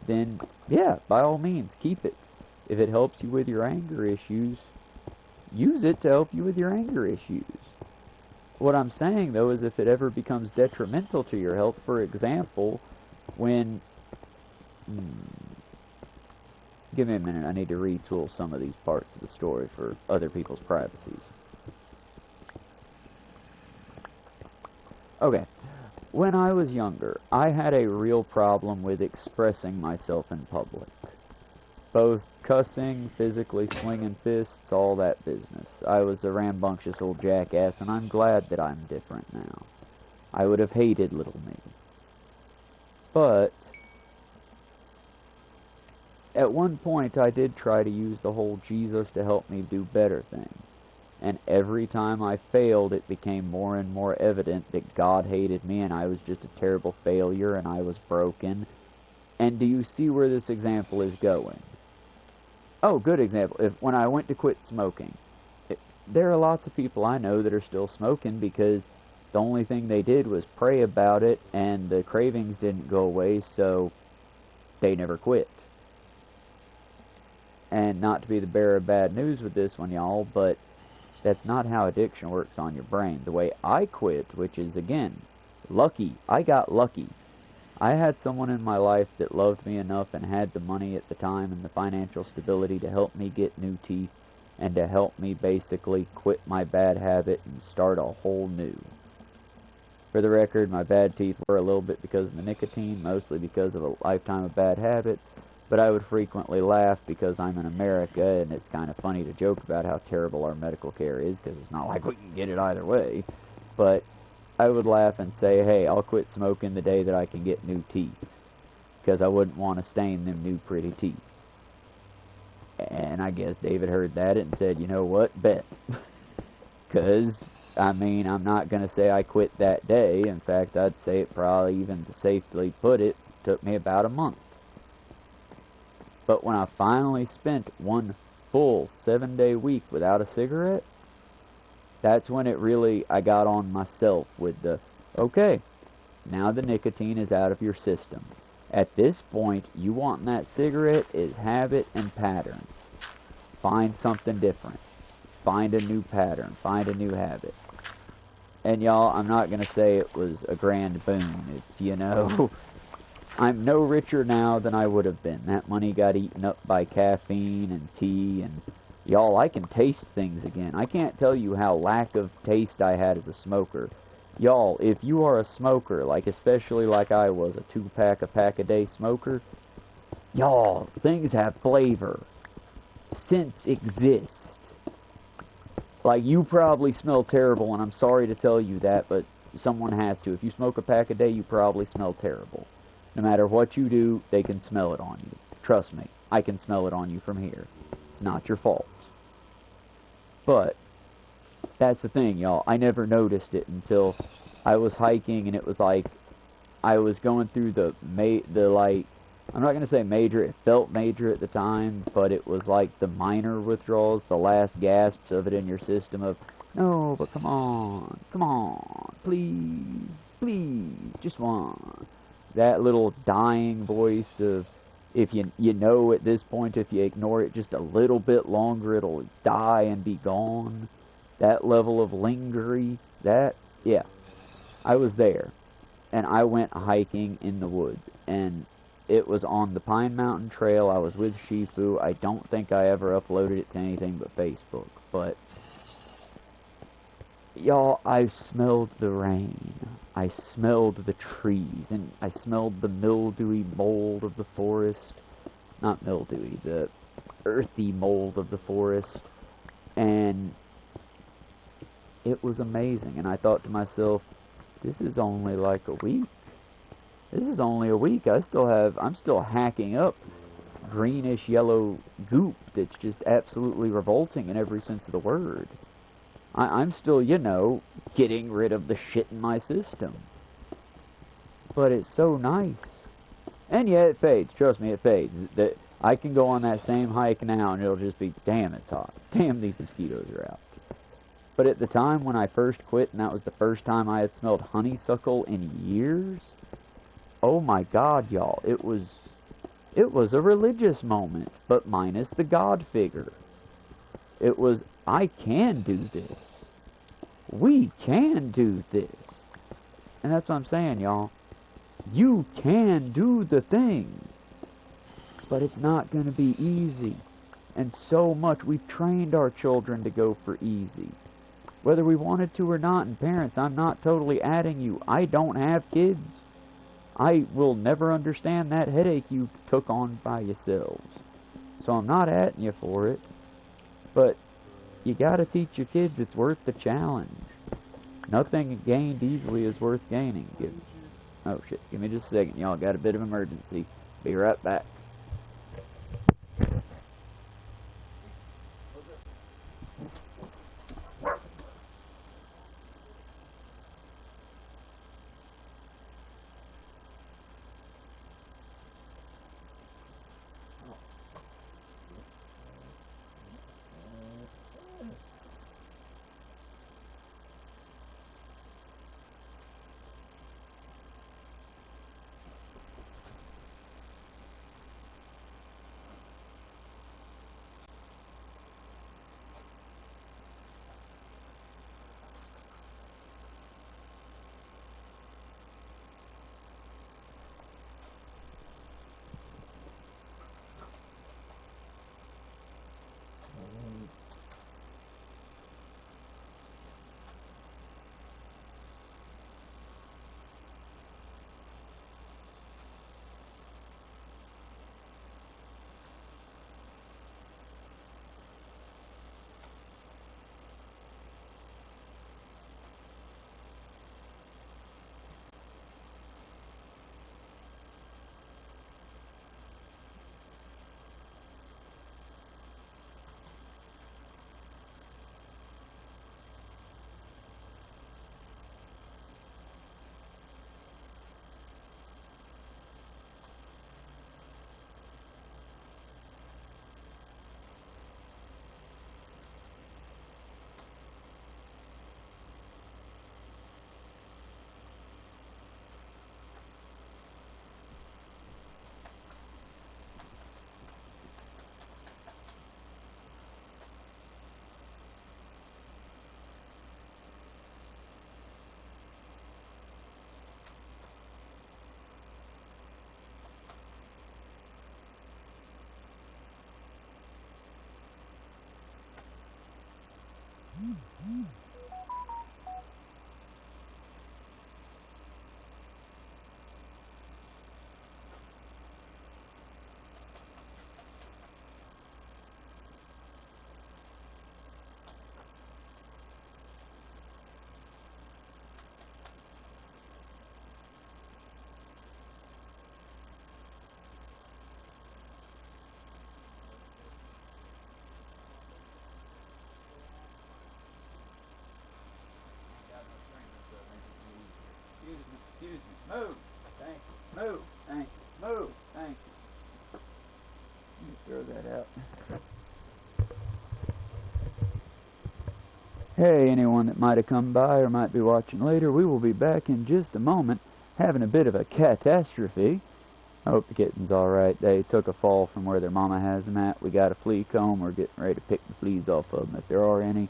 then yeah, by all means, keep it. If it helps you with your anger issues, use it to help you with your anger issues. What I'm saying, though, is if it ever becomes detrimental to your health, for example, when... Give me a minute, I need to retool some of these parts of the story for other people's privacies. Okay, when I was younger, I had a real problem with expressing myself in public. Both cussing, physically swinging fists, all that business. I was a rambunctious old jackass, and I'm glad that I'm different now. I would have hated little me. But at one point I did try to use the whole Jesus to help me do better thing. And every time I failed, it became more and more evident that God hated me and I was just a terrible failure and I was broken. And do you see where this example is going? Oh, good example. When I went to quit smoking, there are lots of people I know that are still smoking because the only thing they did was pray about it and the cravings didn't go away, so they never quit. And not to be the bearer of bad news with this one, y'all, but that's not how addiction works on your brain. The way I quit, which is, again, lucky. I got lucky. I had someone in my life that loved me enough and had the money at the time and the financial stability to help me get new teeth and to help me basically quit my bad habit and start a whole new. For the record, my bad teeth were a little bit because of the nicotine, mostly because of a lifetime of bad habits, but I would frequently laugh because I'm in America, and it's kind of funny to joke about how terrible our medical care is, because it's not like we can get it either way. But I would laugh and say, hey, I'll quit smoking the day that I can get new teeth, because I wouldn't want to stain them new pretty teeth. And I guess David heard that and said, you know what, bet. Because, I mean, I'm not going to say I quit that day. In fact, I'd say it probably, even to safely put it, took me about a month. But when I finally spent one full 7-day week without a cigarette, that's when I got on myself with the, okay, now the nicotine is out of your system. At this point, you wanting that cigarette is habit and pattern. Find something different. Find a new pattern. Find a new habit. And y'all, I'm not going to say it was a grand boon. It's, you know, I'm no richer now than I would have been. That money got eaten up by caffeine and tea, and y'all, I can taste things again. I can't tell you how lack of taste I had as a smoker. Y'all, if you are a smoker, like especially like I was, a 2-pack, a pack a day smoker, y'all, things have flavor. Scents exist. Like, you probably smell terrible, and I'm sorry to tell you that, but someone has to. If you smoke a pack a day, you probably smell terrible. No matter what you do, they can smell it on you. Trust me, I can smell it on you from here. It's not your fault. But that's the thing, y'all. I never noticed it until I was hiking, and it was like I was going through I'm not going to say major, it felt major at the time, but it was like the minor withdrawals, the last gasps of it in your system of, no, but come on, please, just one. That little dying voice of, if you know at this point, if you ignore it just a little bit longer, it'll die and be gone. That level of lingering, yeah, I was there. And I went hiking in the woods, and it was on the Pine Mountain Trail. I was with Shifu. I don't think I ever uploaded it to anything but Facebook. But, y'all, I smelled the rain. I smelled the trees. And I smelled the mildewy mold of the forest. Not mildewy, the earthy mold of the forest. And it was amazing. And I thought to myself, this is only like a week. This is only a week. I'm still hacking up greenish yellow goop that's just absolutely revolting in every sense of the word. I'm still, you know, getting rid of the shit in my system. But it's so nice. And yeah, it fades. Trust me, it fades. I can go on that same hike now and it'll just be, damn, it's hot. Damn, these mosquitoes are out. But at the time when I first quit, and that was the first time I had smelled honeysuckle in years, oh my God, y'all, it was a religious moment, but minus the God figure. It was, I can do this. We can do this. And that's what I'm saying, y'all. You can do the thing. But it's not going to be easy. And so much, we've trained our children to go for easy. Whether we wanted to or not, and parents, I'm not totally adding you. I don't have kids. I will never understand that headache you took on by yourselves. So I'm not atting you for it. But you gotta teach your kids it's worth the challenge. Nothing gained easily is worth gaining. Oh shit, give me just a second, y'all. Got a bit of emergency. Be right back. Excuse me. Move. Thank you. Move. Thank you. Move. Thank you. Let me throw that out. Hey, anyone that might have come by or might be watching later, we will be back in just a moment, having a bit of a catastrophe. I hope the kitten's alright. They took a fall from where their mama has them at. We got a flea comb. We're getting ready to pick the fleas off of them. If there are any,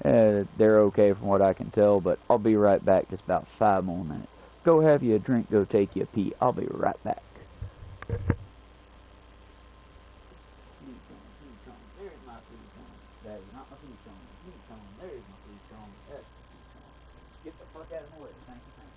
they're okay from what I can tell, but I'll be right back just about 5 more minutes. Go have you a drink, go take you a pee. I'll be right back. There's my food cone. That is not my food cone. Food cone. There's my food cone. That's my food cone. Get the fuck out of my way. Thank you, thank you.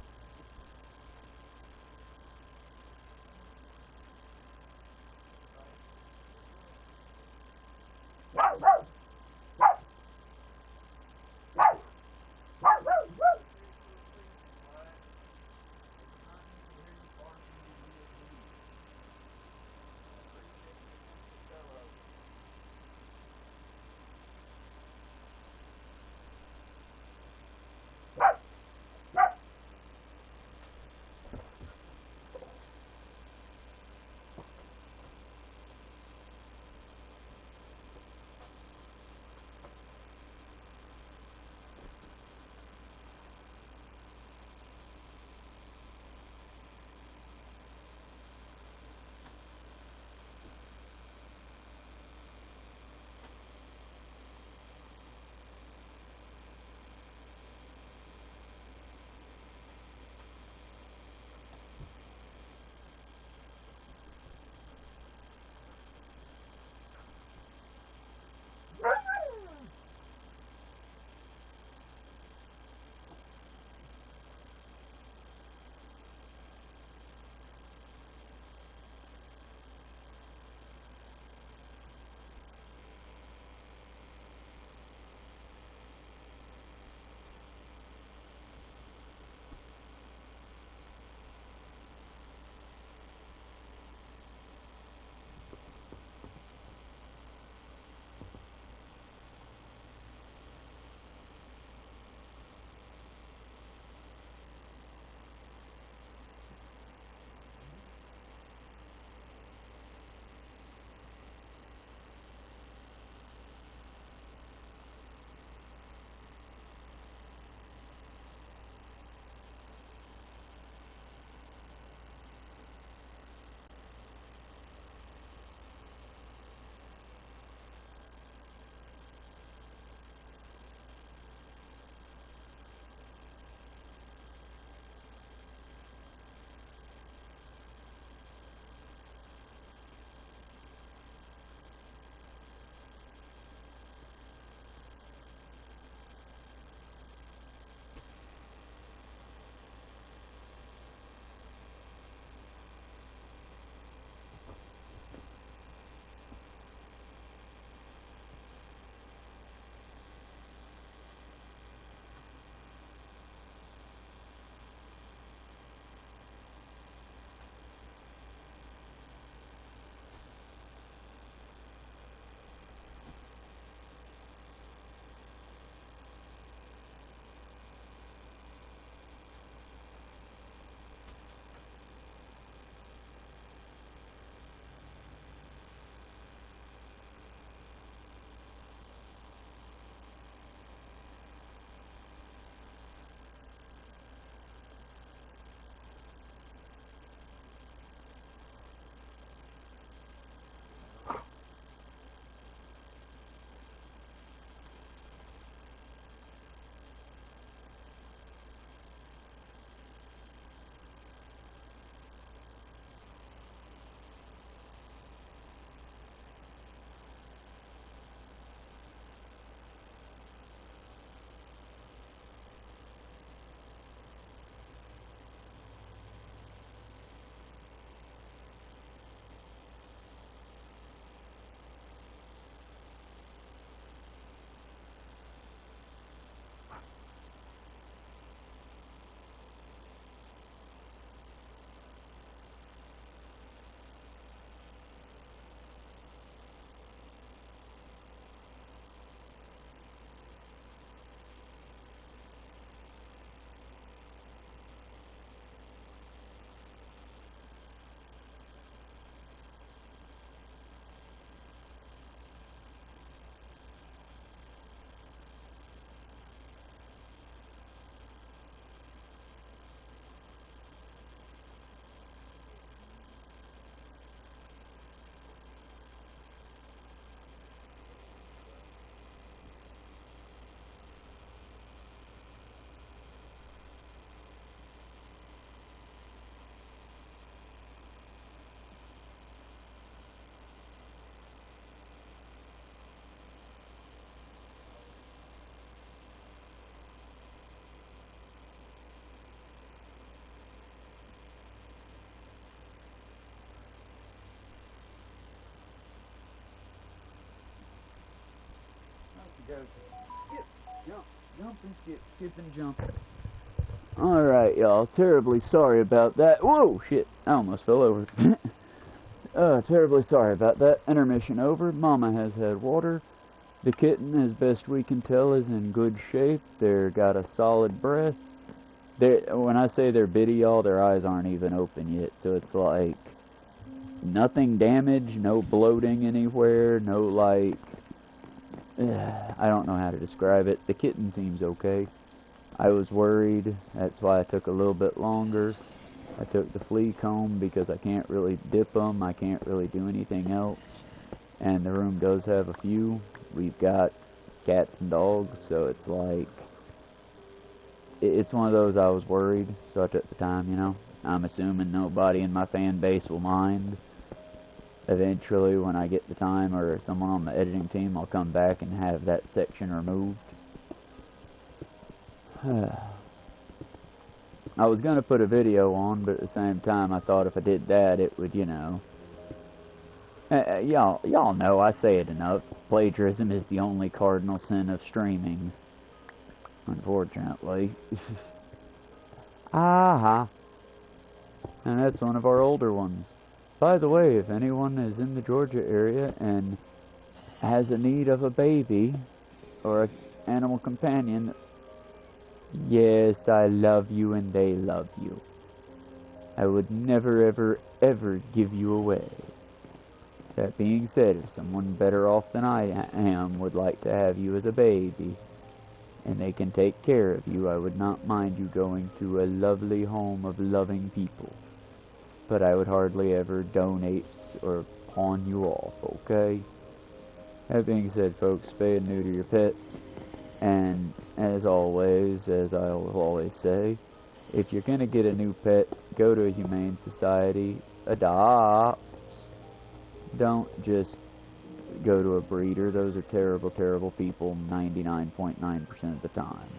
Go. Skip, jump, jump and skip, skip and jump. Alright, y'all. Terribly sorry about that. Whoa, shit. I almost fell over. Terribly sorry about that. Intermission over. Mama has had water. The kitten, as best we can tell, is in good shape. They're got a solid breath. When I say they're bitty, y'all, their eyes aren't even open yet. So it's like nothing damaged, no bloating anywhere, no like... I don't know how to describe it. The kitten seems okay. I was worried. That's why I took a little bit longer. I took the flea comb because I can't really dip them. I can't really do anything else. And the room does have a few. We've got cats and dogs, so it's like... It's one of those I was worried, so I took the time, you know. I'm assuming nobody in my fan base will mind. Eventually, when I get the time or someone on the editing team, I'll come back and have that section removed. I was going to put a video on, but at the same time, I thought if I did that, it would, you know... y'all know, I say it enough. Plagiarism is the only cardinal sin of streaming. Unfortunately. Aha. And that's one of our older ones. By the way, if anyone is in the Georgia area and has a need of a baby or an animal companion, yes, I love you and they love you. I would never, ever, ever give you away. That being said, if someone better off than I am would like to have you as a baby, and they can take care of you, I would not mind you going to a lovely home of loving people. But I would hardly ever donate or pawn you off, okay? That being said, folks, spay and neuter your pets. And as always, as I will always say, if you're going to get a new pet, go to a humane society, adopt. Don't just go to a breeder. Those are terrible, terrible people 99.9% of the time.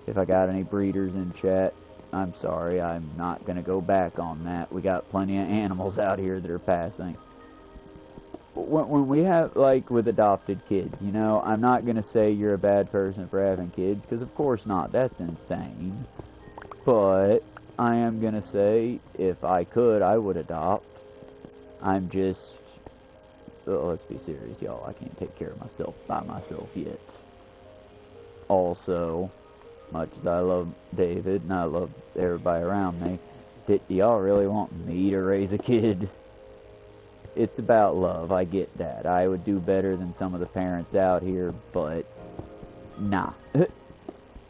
If I got any breeders in chat, I'm sorry, I'm not going to go back on that. We got plenty of animals out here that are passing. When we have, like, with adopted kids, you know, I'm not going to say you're a bad person for having kids, because of course not. That's insane. But I am going to say, if I could, I would adopt. I'm just... Oh, let's be serious, y'all. I can't take care of myself by myself yet. Also, much as I love David and I love everybody around me, do y'all really want me to raise a kid? It's about love, I get that. I would do better than some of the parents out here, but nah.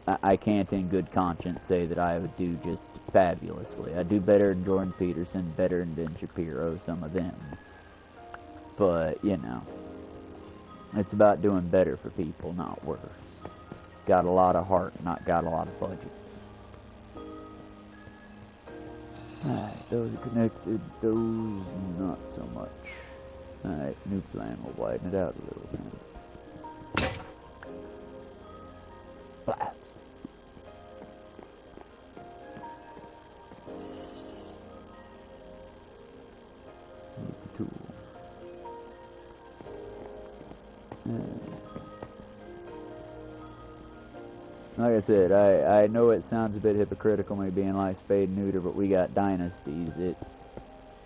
I can't in good conscience say that I would do just fabulously. I do better than Jordan Peterson, better than Ben Shapiro, some of them. But, you know, it's about doing better for people, not worse. Got a lot of heart, not got a lot of budget. Alright, those are connected, those not so much. Alright, new plan, we'll widen it out a little bit. Blast. Use the tool. Like I said, I know it sounds a bit hypocritical, me being like spade and neuter, but we got dynasties.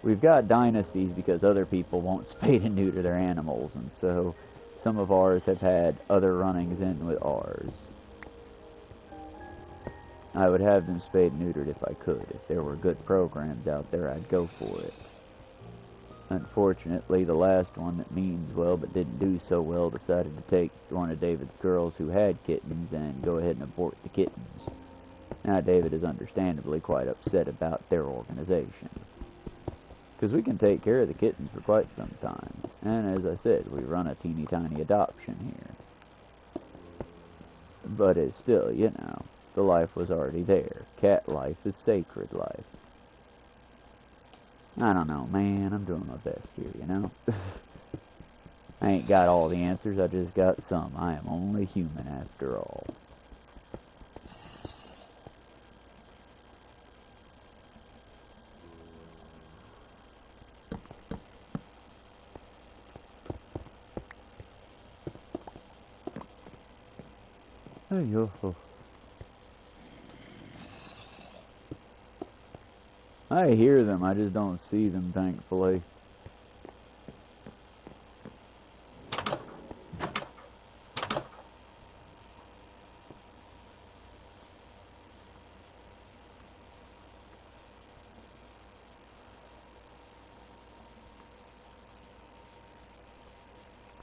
We've got dynasties because other people won't spade and neuter their animals, and so some of ours have had other runnings in with ours. I would have them spade and neutered if I could. If there were good programs out there, I'd go for it. Unfortunately, the last one that means well but didn't do so well decided to take one of David's girls who had kittens and go ahead and abort the kittens. Now, David is understandably quite upset about their organization. Because we can take care of the kittens for quite some time. And as I said, we run a teeny tiny adoption here. But it's still, you know, the life was already there. Cat life is sacred life. I don't know, man. I'm doing my best here, you know? I ain't got all the answers, I just got some. I am only human after all. Hey, yo. I hear them, I just don't see them, thankfully.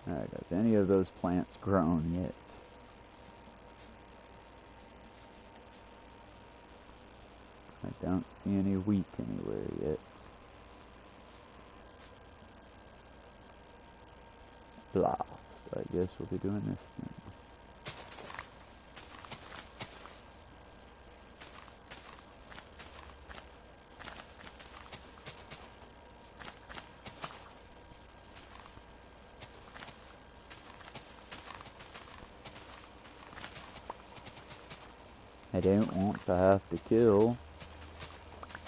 Alright, have any of those plants grown yet? I don't see any wheat anywhere yet. Blast. I guess we'll be doing this then. I don't want to have to kill,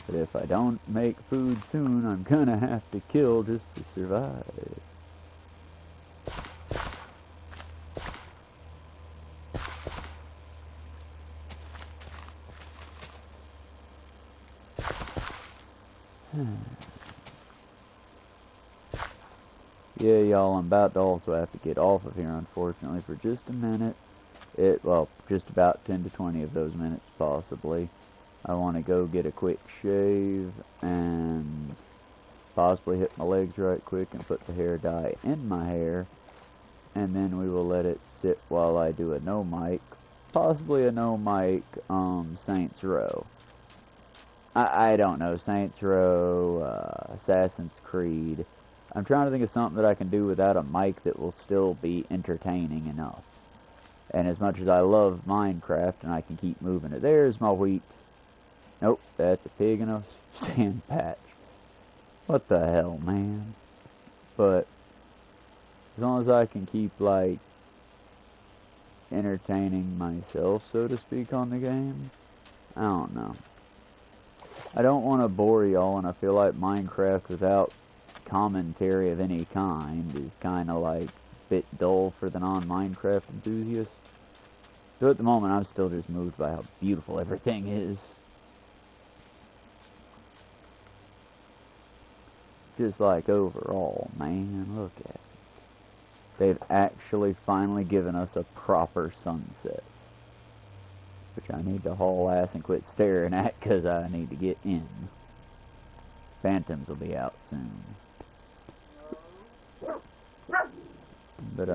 but if I don't make food soon, I'm gonna have to kill just to survive. Yeah, y'all, I'm about to also have to get off of here, unfortunately, for just a minute. Well, just about 10 to 20 of those minutes, possibly. I want to go get a quick shave and possibly hit my legs right quick and put the hair dye in my hair. And then we will let it sit while I do a no mic, possibly a no mic, Saints Row. I don't know, Saints Row, Assassin's Creed. I'm trying to think of something that I can do without a mic that will still be entertaining enough. And as much as I love Minecraft and I can keep moving it, there's my wheat. Nope, that's a pig in a sand patch. What the hell, man? But as long as I can keep, like, entertaining myself, so to speak, on the game, I don't know. I don't want to bore y'all, and I feel like Minecraft without commentary of any kind is kind of like a bit dull for the non-Minecraft enthusiast. So at the moment, I'm still just moved by how beautiful everything is. Just like overall, man, look at it. They've actually finally given us a proper sunset. Which I need to haul ass and quit staring at because I need to get in. Phantoms will be out soon. But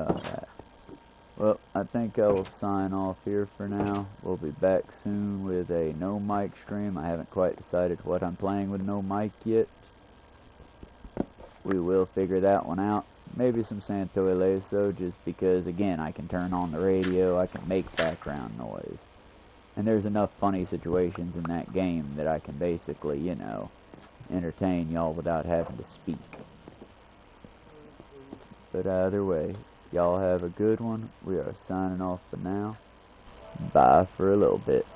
well, I think I will sign off here for now. We'll be back soon with a no mic stream. I haven't quite decided what I'm playing with no mic yet. We will figure that one out. Maybe some Santo Ileso, just because, again, I can turn on the radio, I can make background noise. And there's enough funny situations in that game that I can basically, you know, entertain y'all without having to speak. But either way, y'all have a good one. We are signing off for now. Bye for a little bit.